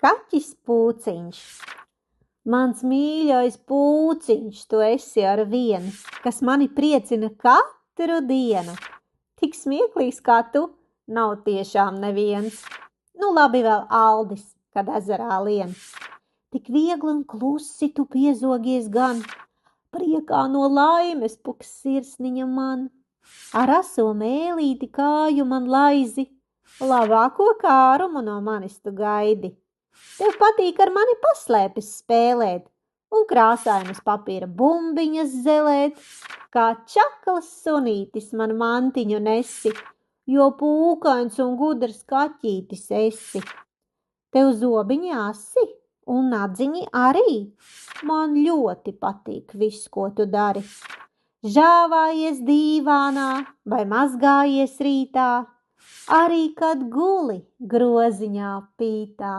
kaķis Pūciņš. Mans mīļais Pūciņš, tu esi ar vienu, kas mani priecina katru dienu. Tik smieklīgs kā tu, nav tiešām neviens. Nu labi vēl Aldis, kad ezerā lien. Tik viegli un klusi tu piezogies gan, priekā no laimes puks sirsniņa man. Ar aso mēlīti kāju man laizi, labāko kārumu no manis tu gaidi. Tev patīk ar mani paslēpes spēlēt un krāsainas papīra bumbiņas zelēt, kā čakls sunītis man mantiņu nesi, jo pūkains un gudrs kaķītis esi. Tev zobiņi asi un nadziņi arī, man ļoti patīk viss, ko tu dari. Žāvājies dīvānā vai mazgājies rītā, arī kad guli groziņā pītā.